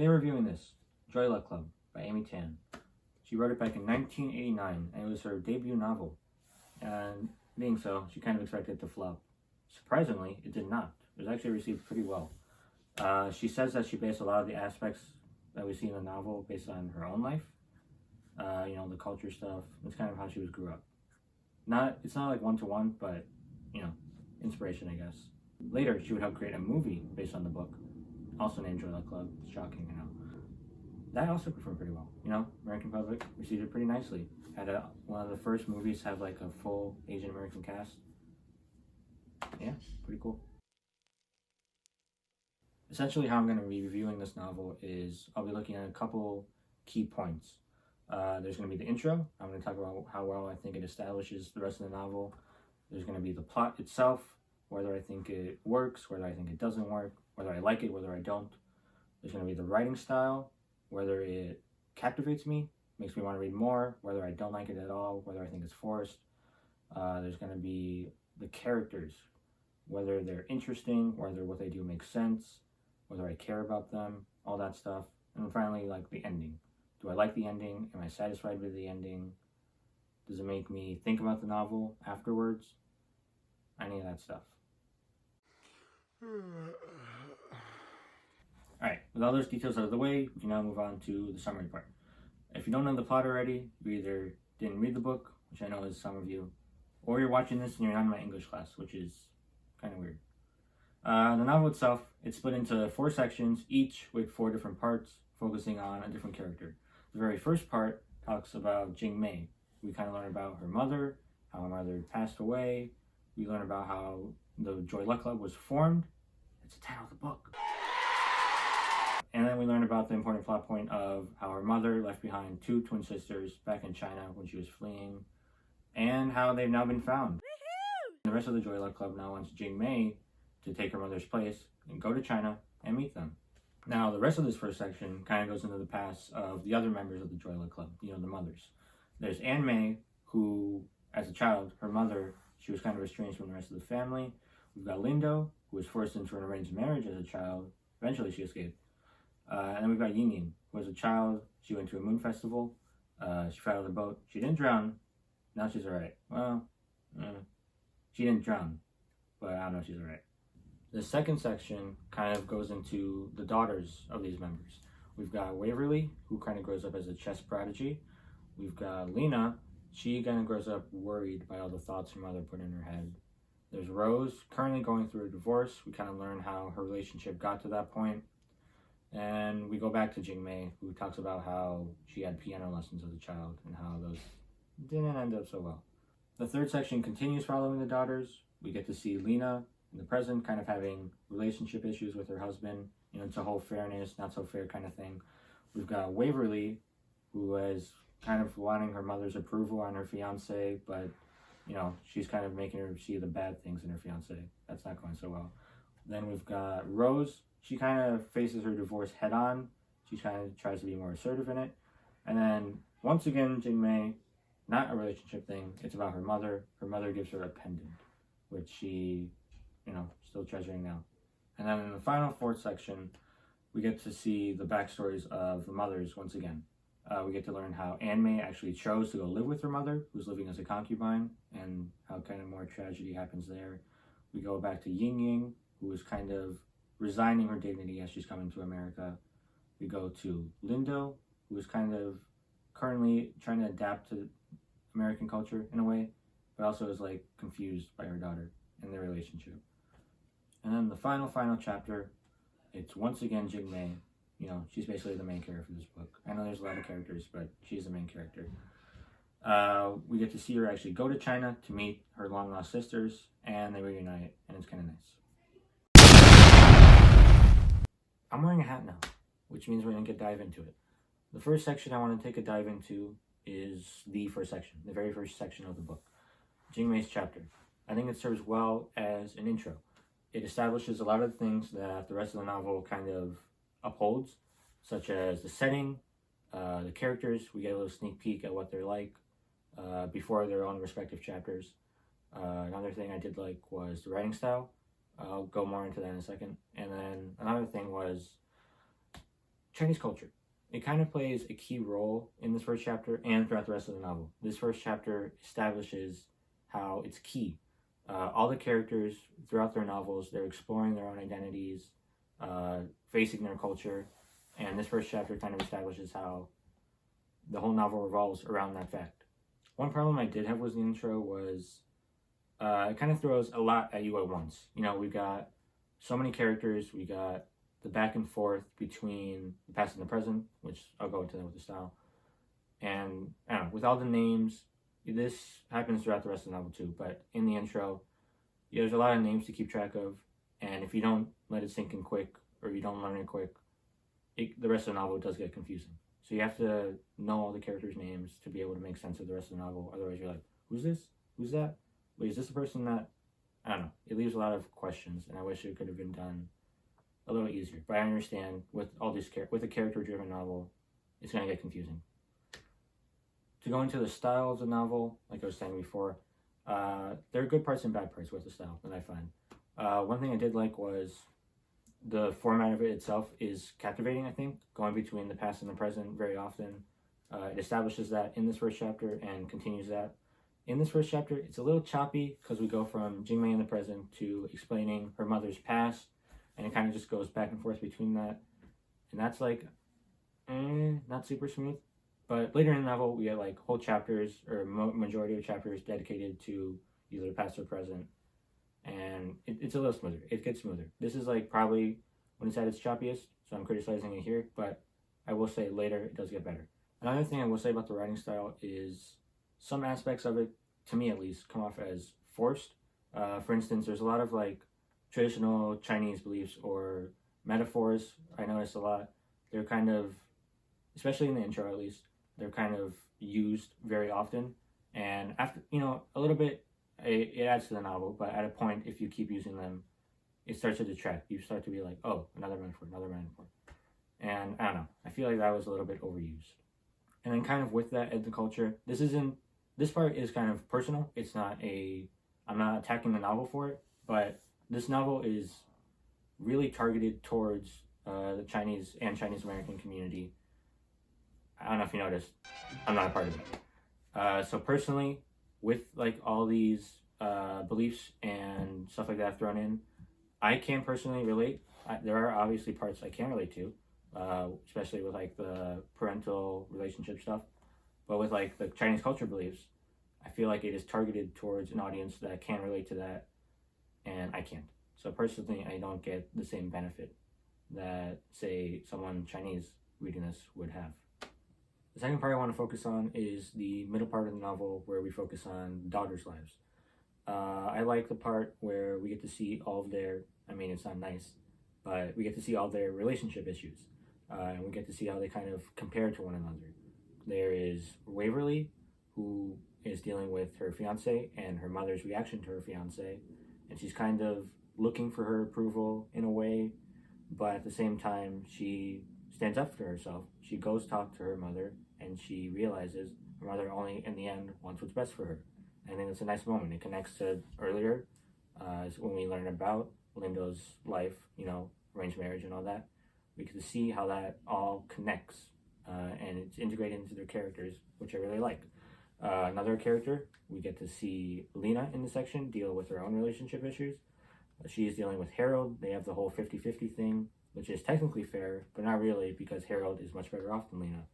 Today we're reviewing this, Joy Luck Club by Amy Tan. She wrote it back in 1989, and it was her debut novel. And being so, she kind of expected it to flop. Surprisingly, it did not. It was actually received pretty well. She says that she based a lot of the aspects that we see in the novel based on her own life. The culture stuff. It's kind of how she grew up. It's not like one-to-one, but, inspiration, I guess. Later, she would help create a movie based on the book, also named Joy Luck Club. It's shocking, That also performed pretty well. American public received it pretty nicely. Had one of the first movies have like a full Asian American cast. Yeah, pretty cool. Essentially, how I'm going to be reviewing this novel is I'll be looking at a couple key points. There's going to be the intro. I'm going to talk about how well I think it establishes the rest of the novel. There's going to be the plot itself, whether I think it works, whether I think it doesn't work, whether I like it, whether I don't. There's going to be the writing style, whether it captivates me, makes me want to read more, whether I don't like it at all, whether I think it's forced. There's going to be the characters, whether they're interesting, whether what they do makes sense, whether I care about them, all that stuff. And finally, like the ending. Do I like the ending? Am I satisfied with the ending? Does it make me think about the novel afterwards? Any of that stuff. Alright, with all those details out of the way, we can now move on to the summary part. If you don't know the plot already, you either didn't read the book, which I know is some of you, or you're watching this and you're not in my English class, which is kind of weird. The novel itself, it's split into 4 sections, each with 4 different parts, focusing on a different character. The very first part talks about Jing Mei. We kind of learn about her mother, how her mother passed away. We learn about how the Joy Luck Club was formed. It's the title of the book. And then we learn about the important plot point of how her mother left behind 2 twin sisters back in China when she was fleeing, and how they've now been found. Woo-hoo! The rest of the Joy Luck Club now wants Jing Mei to take her mother's place and go to China and meet them. Now, the rest of this first section kind of goes into the past of the other members of the Joy Luck Club, the mothers. There's Anne Mei, who, as a child, her mother, she was kind of estranged from the rest of the family. We've got Lindo, who was forced into an arranged marriage as a child. Eventually, she escaped. And then we've got Ying Ying, who as a child, she went to a moon festival. She fell out of the boat. She didn't drown. Now she's alright. Well, she didn't drown, but I don't know if she's alright. The second section kind of goes into the daughters of these members. We've got Waverly, who kind of grows up as a chess prodigy. We've got Lena. She kind of grows up worried by all the thoughts her mother put in her head. There's Rose, currently going through a divorce. We kind of learn how her relationship got to that point. And we go back to Jing Mei, who talks about how she had piano lessons as a child and how those didn't end up so well. The third section continues following the daughters. We get to see Lena in the present, kind of having relationship issues with her husband. It's a whole fairness, not so fair kind of thing. We've got Waverly, who is kind of wanting her mother's approval on her fiance, but, she's kind of making her see the bad things in her fiance. That's not going so well. Then we've got Rose. She kind of faces her divorce head on. She kind of tries to be more assertive in it. And then, once again, Jing Mei, not a relationship thing. It's about her mother. Her mother gives her a pendant, which she, still treasuring now. And then in the final 4th section, we get to see the backstories of the mothers once again. We get to learn how Anne Mei actually chose to go live with her mother, who's living as a concubine, and how kind of more tragedy happens there. We go back to Ying Ying, who is kind of resigning her dignity as she's coming to America. We go to Lindo, who is kind of currently trying to adapt to American culture in a way, but also is confused by her daughter and their relationship. And then the final chapter, it's once again Jing Mei. She's basically the main character for this book. I know there's a lot of characters, but she's the main character. We get to see her actually go to China to meet her long-lost sisters, and they reunite, and it's kind of nice. I'm wearing a hat now, which means we're going to dive into it. The first section I want to take a dive into is the first section, the very first section of the book, Jing Mei's chapter. I think it serves well as an intro. It establishes a lot of the things that the rest of the novel kind of upholds, such as the setting, the characters. We get a little sneak peek at what they're like before their own respective chapters. Another thing I did like was the writing style. I'll go more into that in a second. And then another thing was Chinese culture. It kind of plays a key role in this first chapter and throughout the rest of the novel. This first chapter establishes how it's key. All the characters throughout their novels, they're exploring their own identities, facing their culture, and this first chapter kind of establishes how the whole novel revolves around that fact. One problem I did have was the intro was it kind of throws a lot at you at once. You know, we've got so many characters, we got the back and forth between the past and the present, which I'll go into that with the style. And I don't know, with all the names, this happens throughout the rest of the novel too, but in the intro, there's a lot of names to keep track of, and if you don't let it sink in quick, or you don't learn it quick, the rest of the novel does get confusing. So you have to know all the characters' names to be able to make sense of the rest of the novel, otherwise you're like, who's this? Who's that? Wait, is this the person that... I don't know. It leaves a lot of questions, and I wish it could have been done a little easier. But I understand with all this with a character-driven novel, it's going to get confusing. To go into the style of the novel, like I was saying before, there are good parts and bad parts with the style that I find. One thing I did like was the format of it itself is captivating, I think, going between the past and the present very often. It establishes that in this first chapter and continues that. In this first chapter, it's a little choppy because we go from Jingmei in the present to explaining her mother's past, and it kind of just goes back and forth between that. And that's like, not super smooth. But later in the novel, we get like whole chapters, or majority of chapters dedicated to either the past or present. And it's a little smoother. It gets smoother. This is like probably when it's at its choppiest, so I'm criticizing it here, but I will say later it does get better. Another thing I will say about the writing style is some aspects of it, to me at least, come off as forced. For instance, there's a lot of like traditional Chinese beliefs or metaphors I noticed a lot. They're kind of, especially in the intro at least, they're kind of used very often. And after, a little bit, it adds to the novel, but at a point, if you keep using them, it starts to detract. You start to be like, oh, another metaphor. And I don't know. I feel like that was a little bit overused. And then kind of with that and the culture, this part is kind of personal. It's not I'm not attacking the novel for it, but this novel is really targeted towards the Chinese and Chinese American community. I don't know if you noticed, I'm not a part of it. So personally, with like all these beliefs and stuff like that thrown in, I can personally relate. There are obviously parts I can relate to, especially with like the parental relationship stuff. But with like the Chinese culture beliefs, I feel like it is targeted towards an audience that can relate to that, and I can't. So personally, I don't get the same benefit that, say, someone Chinese reading this would have. The second part I want to focus on is the middle part of the novel where we focus on daughters' lives. I like the part where we get to see all of their, it's not nice, but we get to see all their relationship issues. And we get to see how they kind of compare to one another. There is Waverly, who is dealing with her fiance and her mother's reaction to her fiance. And she's kind of looking for her approval in a way, but at the same time, she stands up for herself. She goes talk to her mother, and she realizes her mother only, in the end, wants what's best for her. I think it's a nice moment. It connects to earlier, when we learn about Lindo's life, arranged marriage and all that. We get to see how that all connects, and it's integrated into their characters, which I really like. Another character, we get to see Lena in the section deal with her own relationship issues. She's dealing with Harold. They have the whole 50-50 thing, which is technically fair, but not really, because Harold is much better off than Lena.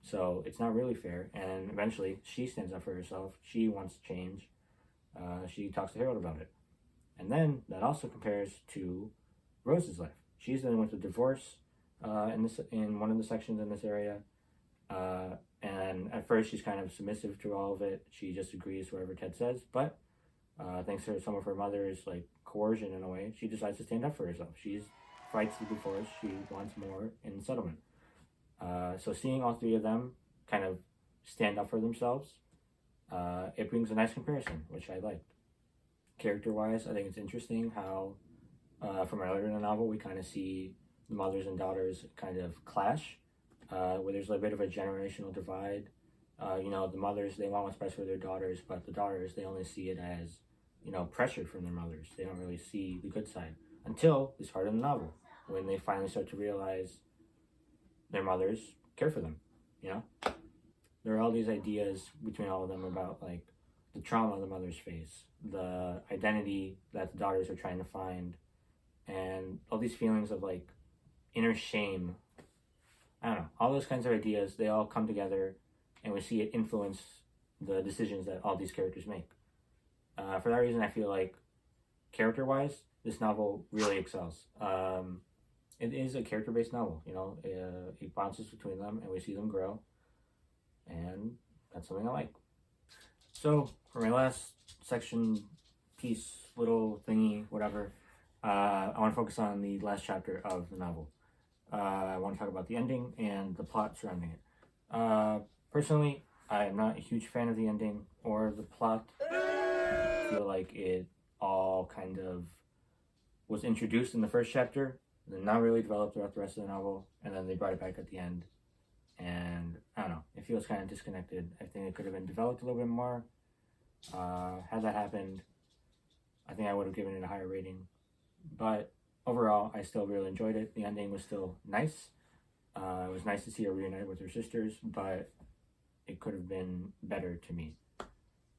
So it's not really fair, and eventually she stands up for herself. She wants to change. She talks to Harold about it. And then that also compares to Rose's life. She's dealing with a divorce in one of the sections in this area. And at first she's kind of submissive to all of it. She just agrees to whatever Ted says, but thanks to some of her mother's coercion in a way, she decides to stand up for herself. She fights the divorce. She wants more in the settlement. So seeing all three of them kind of stand up for themselves, it brings a nice comparison, which I liked. Character-wise, I think it's interesting how from earlier in the novel we kind of see the mothers and daughters kind of clash, where there's a bit of a generational divide. The mothers, they want what's best for their daughters, but the daughters, they only see it as, pressure from their mothers. They don't really see the good side until this part of the novel, when they finally start to realize their mothers care for them, you know? There are all these ideas between all of them about like the trauma the mothers face, the identity that the daughters are trying to find, and all these feelings of like inner shame. I don't know, all those kinds of ideas, they all come together and we see it influence the decisions that all these characters make. For that reason, I feel like character-wise, this novel really excels. It is a character-based novel, you know, it bounces between them and we see them grow, and that's something I like. So, for my last section, piece, little thingy, whatever, I want to focus on the last chapter of the novel. I want to talk about the ending and the plot surrounding it. Personally, I am not a huge fan of the ending or the plot. I feel like it all kind of was introduced in the first chapter, then not really developed throughout the rest of the novel, and then they brought it back at the end. And I don't know, it feels kind of disconnected. I think it could have been developed a little bit more. Had that happened, I think I would have given it a higher rating. But overall, I still really enjoyed it. The ending was still nice. It was nice to see her reunite with her sisters, but it could have been better to me.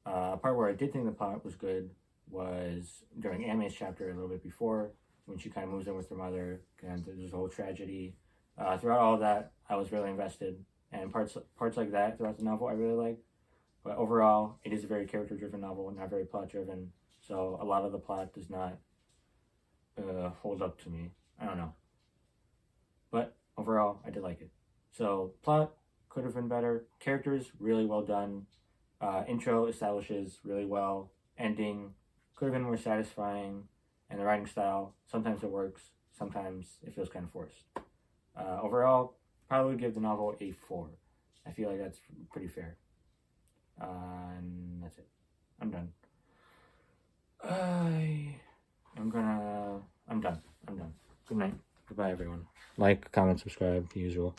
A part where I did think the plot was good was during Ame's chapter a little bit before, when she kind of moves in with her mother, and there's a whole tragedy. Throughout all of that, I was really invested, and parts like that throughout the novel I really like. But overall, it is a very character-driven novel, not very plot-driven, so a lot of the plot does not hold up to me. I don't know. But overall, I did like it. So, plot could have been better. Characters, really well done. Intro establishes really well. Ending could have been more satisfying. And the writing style, sometimes it works, sometimes it feels kind of forced. Overall, probably would give the novel a 4. I feel like that's pretty fair. And that's it. I'm done. I'm done. Good night. Goodbye, everyone. Like, comment, subscribe, the usual.